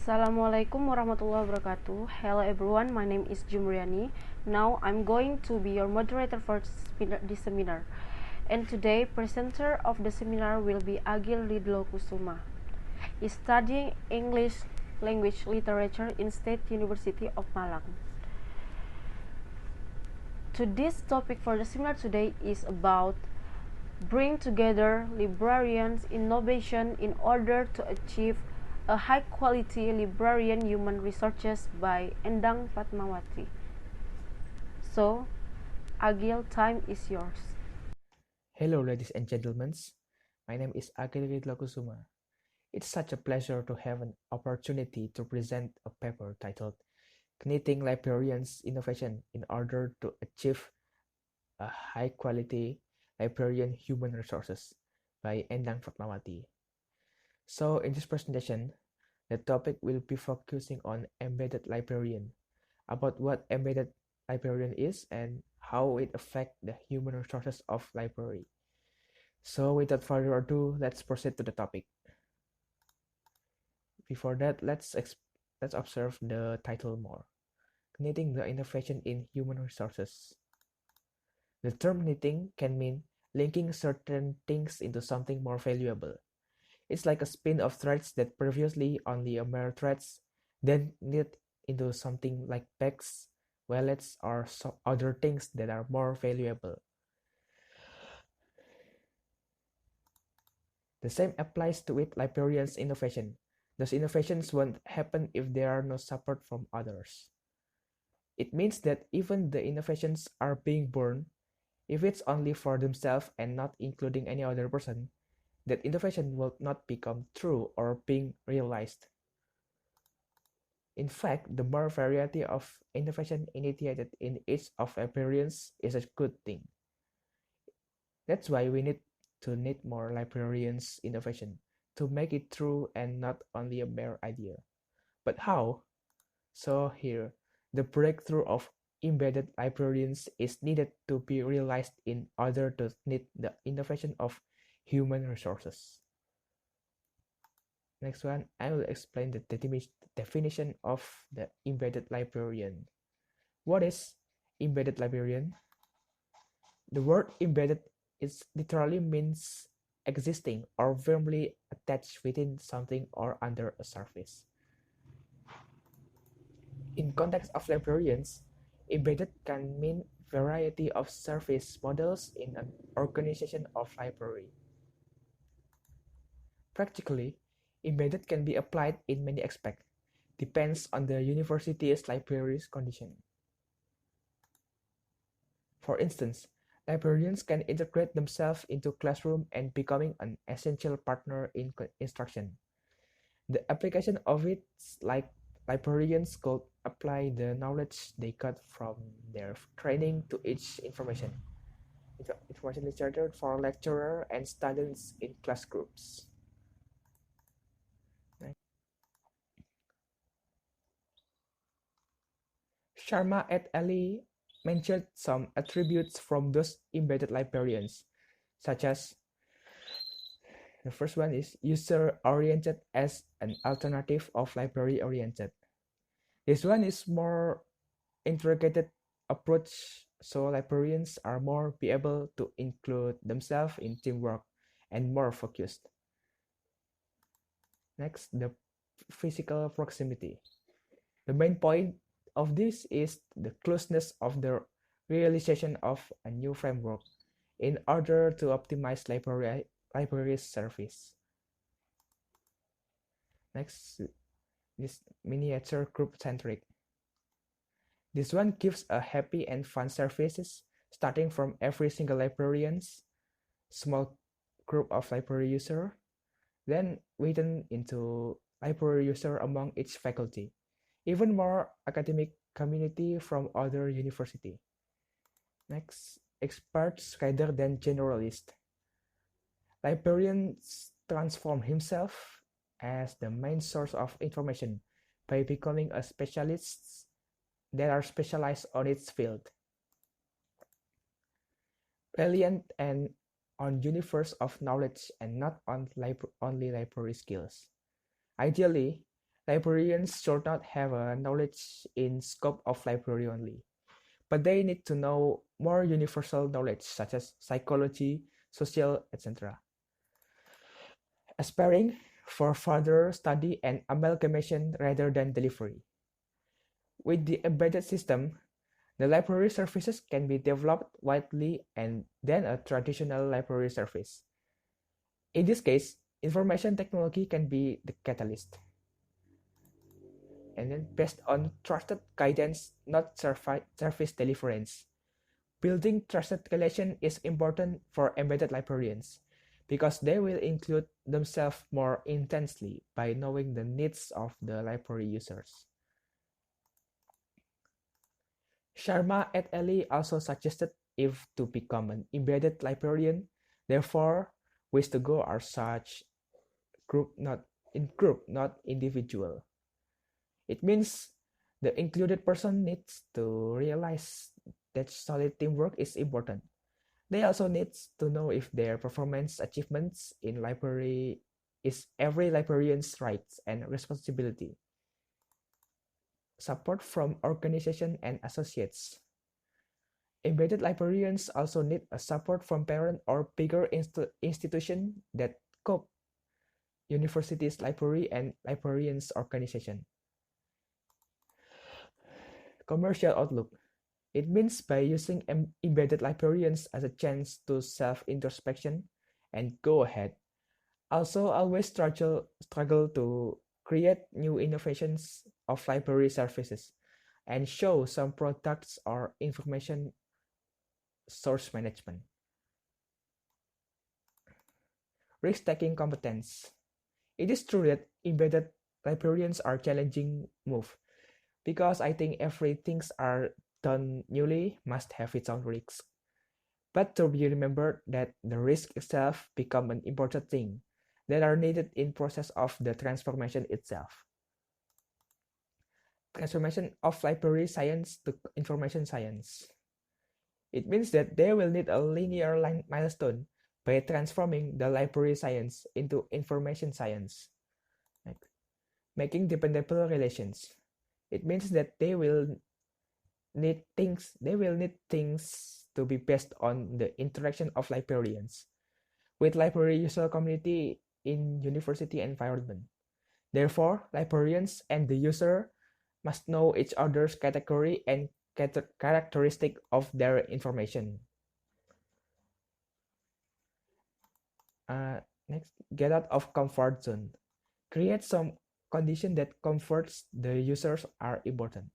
Assalamualaikum warahmatullahi wabarakatuh. Hello everyone, my name is Jumriani. Now I'm going to be your moderator for this seminar. And today, presenter of the seminar will be Agil Ridlo Kusuma. He's studying English language literature in State University of Malang. Today's topic for the seminar today is about bring together librarians' innovation in order to achieve a high-quality librarian human resources by Endang Fatmawati. So, Agil, time is yours. Hello, ladies and gentlemen. My name is Agil Ridlo Kusuma. It's such a pleasure to have an opportunity to present a paper titled Knitting Librarians' Innovation in Order to Achieve a High-Quality Librarian Human Resources by Endang Fatmawati. So, in this presentation, the topic will be focusing on embedded librarian, about what embedded librarian is and how it affects the human resources of library. So without further ado, let's proceed to the topic. Before that, let's observe the title more. Knitting the innovation in human resources. The term knitting can mean linking certain things into something more valuable. It's like a spin of threads that previously only a mere threads, then knit into something like bags, wallets, or other things that are more valuable. The same applies to with librarians' innovation. Those innovations won't happen if there are no support from others. It means that even the innovations are being born, if it's only for themselves and not including any other person, that innovation will not become true or being realized. In fact, the more variety of innovation initiated in each of librarians is a good thing. That's why we need to need more librarians' innovation to make it true and not only a mere idea. But how? So here, the breakthrough of embedded librarians is needed to be realized in order to meet the innovation of human resources. Next one, I will explain the definition of the embedded librarian. What is embedded librarian? The word embedded literally means existing or firmly attached within something or under a surface. In context of librarians, embedded can mean variety of service models in an organization of library. Practically, embedded can be applied in many aspects, depends on the university's library's condition. For instance, librarians can integrate themselves into classroom and becoming an essential partner in instruction. The application of it, like librarians could apply the knowledge they got from their training to each information literature for lecturer and students in class groups. Sharma et al. Mentioned some attributes from those embedded librarians, such as the first one is user-oriented as an alternative of library-oriented. This one is more integrated approach, so librarians are more be able to include themselves in teamwork and more focused. Next, the physical proximity. The main point of this is the closeness of the realization of a new framework in order to optimize library's service. Next, this miniature group-centric. This one gives a happy and fun services starting from every single librarian's small group of library user, then written into library user among each faculty, even more academic community from other university. Next, experts rather than generalist. Librarians transform himself as the main source of information by becoming a specialist that are specialized on its field. Brilliant and on universe of knowledge and not on only library skills. Ideally, Librarians should not have a knowledge in scope of library only, but they need to know more universal knowledge such as psychology, social, etc., aspiring for further study and amalgamation rather than delivery. With the embedded system, the library services can be developed widely and then a traditional library service. In this case, information technology can be the catalyst. And then based on trusted guidance, not service deliverance. Building trusted relation is important for embedded librarians because they will include themselves more intensely by knowing the needs of the library users. Sharma et al. Also suggested if to become an embedded librarian, therefore, ways to go are such group, not individual. It means the included person needs to realize that solid teamwork is important. They also need to know if their performance achievements in library is every librarian's rights and responsibility. Support from organization and associates. Embedded librarians also need a support from parent or bigger institution that cope universities, library, and librarians organization. Commercial outlook. It means by using embedded librarians as a chance to self-introspection and go ahead. Also, always struggle to create new innovations of library services and show some products or information source management. Risk-taking competence. It is true that embedded librarians are challenging move because I think everything are done newly must have its own risks. But to be remembered that the risk itself become an important thing that are needed in process of the transformation itself. Transformation of library science to information science. It means that they will need a linear milestone by transforming the library science into information science, making dependable relations. It means that they will need things to be based on the interaction of librarians with library user community in university environment. Therefore, librarians and the user must know each other's category and characteristic of their information. Next, get out of comfort zone. Create some condition that comforts the users are important.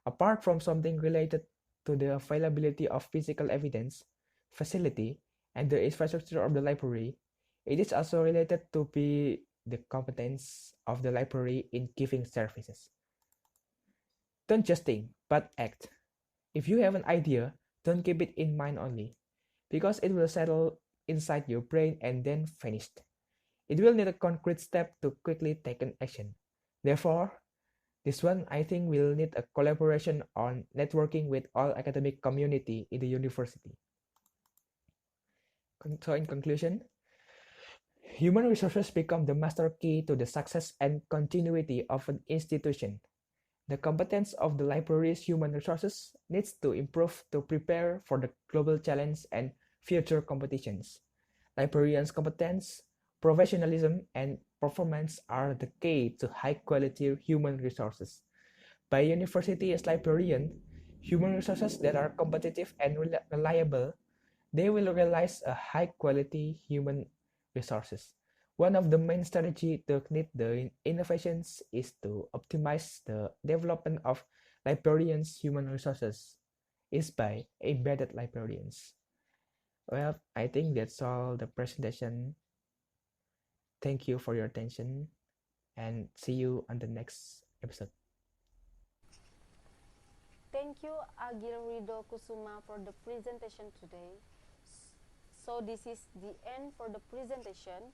Apart from something related to the availability of physical evidence, facility, and the infrastructure of the library, it is also related to be the competence of the library in giving services. Don't just think, but act. If you have an idea, don't keep it in mind only, because it will settle inside your brain and then vanish. It will need a concrete step to quickly take an action. Therefore, this one I think will need a collaboration on networking with all academic community in the university. So in conclusion, human resources become the master key to the success and continuity of an institution. The competence of the library's human resources needs to improve to prepare for the global challenge and future competitions. Librarians' competence, professionalism, and performance are the key to high-quality human resources. By university as librarian, human resources that are competitive and reliable, they will realize a high-quality human resources. One of the main strategies to ignite the innovations is to optimize the development of librarians' human resources is by embedded librarians. Well, I think that's all the presentation. Thank you for your attention and see you on the next episode. Thank you, Agil Ridlo Kusuma, for the presentation today. So this is the end for the presentation.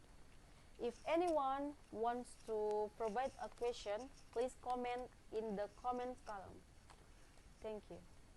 If anyone wants to provide a question, please comment in the comments column. Thank you.